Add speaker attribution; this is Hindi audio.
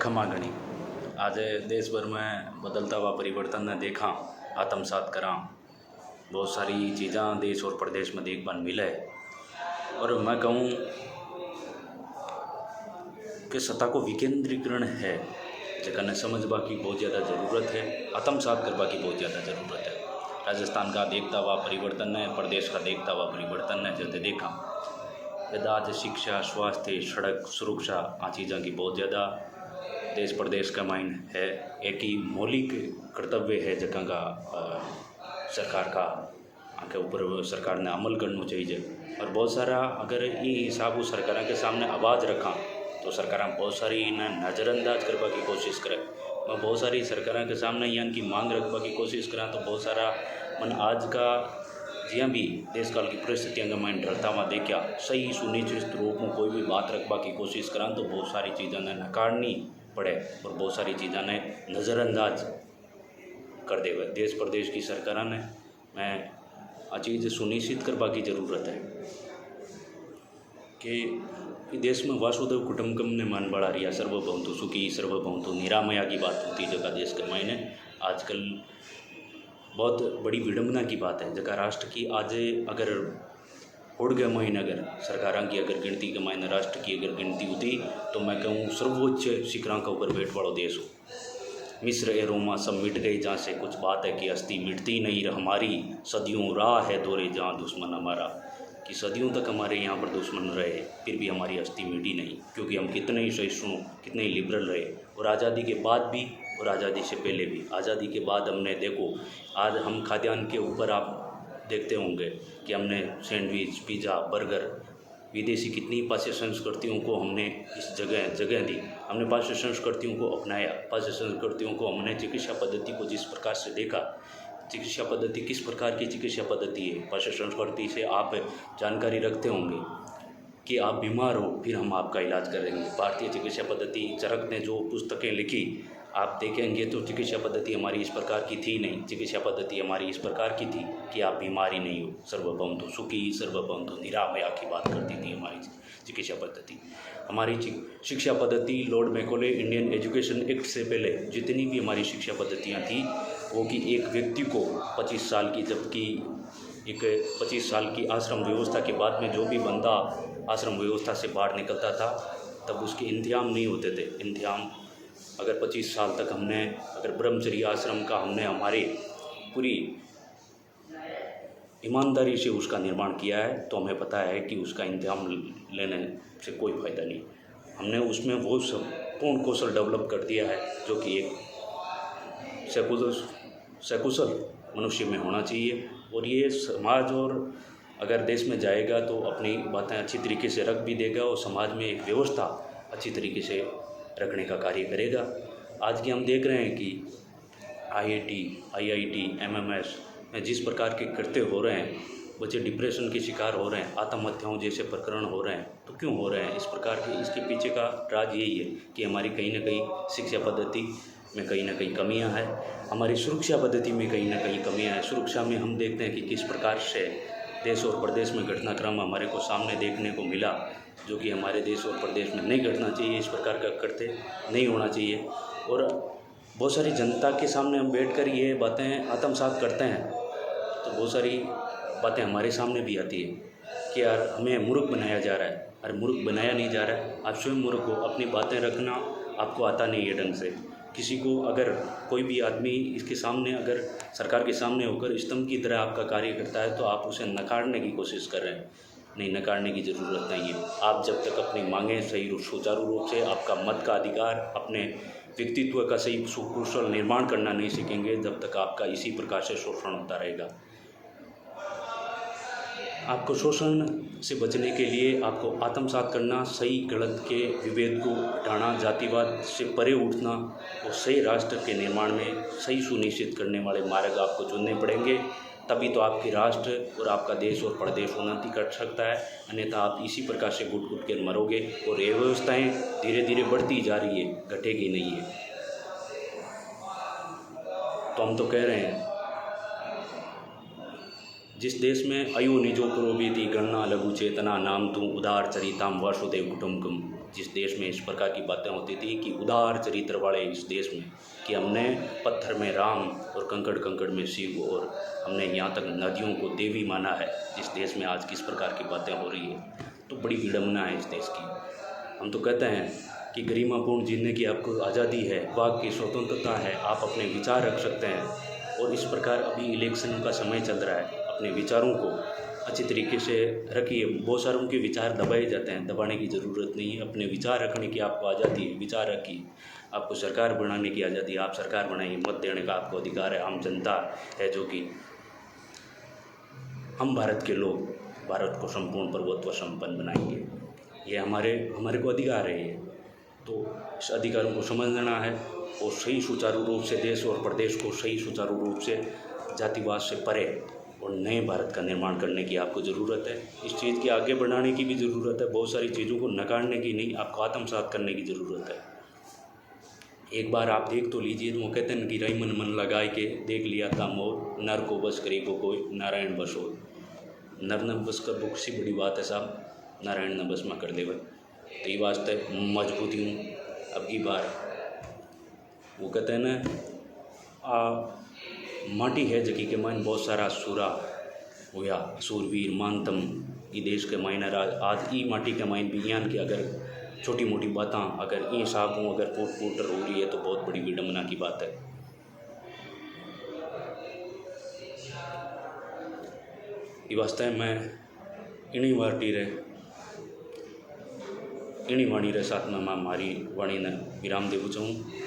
Speaker 1: खमागणी। आज देश भर में बदलता हुआ परिवर्तन ने देखा, आत्मसात करा, बहुत सारी चीज़ां देश और प्रदेश में देखने मिले। और मैं कहूँ कि सत्ता को विकेंद्रीकरण है जगह समझवा की बहुत ज़्यादा ज़रूरत है, आत्मसात करवा की बहुत ज़्यादा ज़रूरत है। राजस्थान का देखता हुआ परिवर्तन है, प्रदेश का देखता हुआ परिवर्तन है जैसे देखा आज शिक्षा, स्वास्थ्य, सड़क सुरक्षा आ चीज़ों की बहुत ज़्यादा देश प्रदेश का माइंड है। एक ही मौलिक कर्तव्य है जगह का सरकार का के ऊपर सरकार ने अमल करना चाहिए। और बहुत सारा अगर ये हिसाब सरकार के सामने आवाज़ रखा तो सरकार बहुत सारी इन्हें नज़रअंदाज करने की कोशिश करे। मैं बहुत सारी सरकार के सामने यानी की मांग रखने की कोशिश करा तो बहुत सारा मन आज का जिया भी देश काल की परिस्थितियों का माइंड डरता हुआ देखा सही सुनिश्चित रूप में कोई भी बात रखने की कोशिश करा तो बहुत सारी चीज़ों ने नकारनी पड़े और बहुत सारी चीज़ों ने नज़रअंदाज कर दे। देश प्रदेश की सरकार ने मैं आ चीज़ सुनिश्चित करवा की ज़रूरत है कि देश में वासुदेव कुटुंबकम ने मान बढ़ा रहा, सर्वभौमतु सुखी सर्वभौमतु निरामया की बात होती है जगह देश के मायने आजकल बहुत बड़ी विडंबना की बात है। जगह राष्ट्र की आज अगर उड़ गए मायने अगर सरकारों की अगर गिनती के मायने राष्ट्र की अगर गिनती होती तो मैं कहूँ सर्वोच्च शिखरों का ऊपर बैठ वाला देश हो। मिस्र ए रोमा सब मिट गए जहाँ से कुछ बात है कि हस्ती मिटती नहीं हमारी, सदियों राह है दौरे जहाँ दुश्मन हमारा, कि सदियों तक हमारे यहाँ पर दुश्मन रहे फिर भी हमारी हस्ती मिटी नहीं, क्योंकि हम कितने ही सहिष्णु कितने ही लिबरल रहे। और आज़ादी के बाद भी और आज़ादी से पहले भी, आज़ादी के बाद हमने देखो आज हम खाद्यान्न के ऊपर आप देखते होंगे कि हमने सैंडविच, पिज़्ज़ा, बर्गर, विदेशी कितनी पाश्चात्य संस्कृतियों को हमने इस जगह दी, हमने पाश्चात्य संस्कृतियों को अपनाया, पाश्चात्य संस्कृतियों को हमने चिकित्सा पद्धति को जिस प्रकार से देखा, चिकित्सा पद्धति किस प्रकार की चिकित्सा पद्धति है। पाश्चात्य संस्कृति से आप जानकारी रखते होंगे कि आप बीमार हो फिर हम आपका इलाज करेंगे। भारतीय चिकित्सा पद्धति चरक ने जो पुस्तकें लिखी आप देखेंगे तो चिकित्सा पद्धति हमारी इस प्रकार की थी नहीं, चिकित्सा पद्धति हमारी इस प्रकार की थी कि आप बीमारी नहीं हो, सर्वभौमतु सुखी सर्वभौमतु निरामया की बात करती थी हमारी चिकित्सा पद्धति। हमारी शिक्षा पद्धति Lord Macaulay Indian education act से पहले जितनी भी हमारी शिक्षा पद्धतियाँ थी वो कि एक व्यक्ति को 25 साल की, जबकि एक 25 साल की आश्रम व्यवस्था के बाद में जो भी बंदा आश्रम व्यवस्था से बाहर निकलता था तब उसके इंतजाम नहीं होते थे। इंतजाम अगर 25 साल तक हमने अगर ब्रह्मचर्य आश्रम का हमने हमारी पूरी ईमानदारी से उसका निर्माण किया है तो हमें पता है कि उसका इंतजाम लेने से कोई फ़ायदा नहीं। हमने उसमें वो सब पूर्ण कौशल डेवलप कर दिया है जो कि एक सकुशल मनुष्य में होना चाहिए। और ये समाज और अगर देश में जाएगा तो अपनी बातें अच्छी तरीके से रख भी देगा और समाज में एक व्यवस्था अच्छी तरीके से रखने का कार्य करेगा। आज की हम देख रहे हैं कि IIT, MMS में जिस प्रकार के कृत्य हो रहे हैं, बच्चे डिप्रेशन के शिकार हो रहे हैं, आत्महत्याओं जैसे प्रकरण हो रहे हैं, तो क्यों हो रहे हैं इस प्रकार के? इसके पीछे का राज यही है कि हमारी कहीं ना कहीं शिक्षा पद्धति में कहीं ना कहीं कमियां हैं, हमारी सुरक्षा पद्धति में कहीं ना कहीं कमियां हैं। सुरक्षा में हम देखते हैं कि किस प्रकार से देश और प्रदेश में घटनाक्रम हमारे को सामने देखने को मिला जो कि हमारे देश और प्रदेश में नहीं घटना चाहिए, इस प्रकार का कृत्य नहीं होना चाहिए। और बहुत सारी जनता के सामने हम बैठकर ये बातें आत्मसात करते हैं तो बहुत सारी बातें हमारे सामने भी आती है कि यार हमें मूर्ख बनाया जा रहा है। अरे मूर्ख बनाया नहीं जा रहा है, आप स्वयं मूर्ख हो, अपनी बातें रखना आपको आता नहीं है ढंग से। किसी को अगर कोई भी आदमी इसके सामने अगर सरकार के सामने होकर स्तंभ की तरह आपका कार्य करता है तो आप उसे नकारने की कोशिश कर रहे हैं। नहीं, नकारने की ज़रूरत नहीं है। आप जब तक अपनी मांगें सही सुचारू रूप से, आपका मत का अधिकार, अपने व्यक्तित्व का सही सुकुशल निर्माण करना नहीं सीखेंगे जब तक आपका इसी प्रकार से शोषण होता रहेगा। आपको शोषण से बचने के लिए आपको आत्मसात करना, सही गलत के विभेद को हटाना, जातिवाद से परे उठना और सही राष्ट्र के निर्माण में सही सुनिश्चित करने वाले मार्ग आपको चुनने पड़ेंगे। तभी तो आपके राष्ट्र और आपका देश और प्रदेश उन्नति कर सकता है, अन्यथा आप इसी प्रकार से घुट घुट कर मरोगे और ये व्यवस्थाएँ धीरे धीरे बढ़ती जा रही है, घटेगी नहीं है। तो हम तो कह रहे हैं जिस देश में अयो निजो पुरोवेदी गणना लघु चेतना नाम तू उदार चरिताम वासुदेव कुटुंबकम, जिस देश में इस प्रकार की बातें होती थी कि उदार चरित्र वाले इस देश में, कि हमने पत्थर में राम और कंकड़ कंकड़ में शिव और हमने यहाँ तक नदियों को देवी माना है, जिस देश में आज किस प्रकार की बातें हो रही है, तो बड़ी विडम्बना है इस देश की। हम तो कहते हैं कि गरिमापूर्ण जीने की आपको आज़ादी है, वाक की स्वतंत्रता है, आप अपने विचार रख सकते हैं, और इस प्रकार अभी इलेक्शन का समय चल रहा है, अपने विचारों को अच्छी तरीके से रखिए। बहुत सारों के विचार दबाए जाते हैं, दबाने की ज़रूरत नहीं है, अपने विचार रखने की आपको आज़ादी है, विचार रखिए। आपको सरकार बनाने की आज़ादी है, आप सरकार बनाइए, मत देने का आपको अधिकार है। आम जनता है जो कि हम भारत के लोग भारत को संपूर्ण प्रभुत्व संपन्न बनाएंगे, ये हमारे को अधिकार है। ये तो इस अधिकारों को समझना है और सही सुचारू रूप से देश और प्रदेश को सही सुचारू रूप से जातिवाद से परे और नए भारत का निर्माण करने की आपको ज़रूरत है। इस चीज़ की आगे बढ़ाने की भी ज़रूरत है, बहुत सारी चीज़ों को नकारने की नहीं, आपको आत्मसात करने की ज़रूरत है। एक बार आप देख तो लीजिए, वो कहते हैं कि रही मन मन लगाए के देख लिया था मोर, नर को बस गरीबों को नारायण बस हो। नर न बस कर बहुत सी बड़ी बात है साहब, नारायण न बस में कर देवे। तो ये वास्ते मजबूती हूँ अब की बार। वो कहते हैं ना, माटी है जकी के मायने बहुत सारा सूरा होया, सूरवीर मानतम ई देश के मायने आज ई माटी के मायने विज्ञान की अगर छोटी मोटी बातें अगर ई हिसाब हूँ अगर फूट फूट हो रही है तो बहुत बड़ी विडम्बना की बात है। ये वास्ते मैं इन्हीं वार्टी रे इन्हीं वाणी रे साथ में मैं मारी वाणी ने विराम देवू चाहूँ।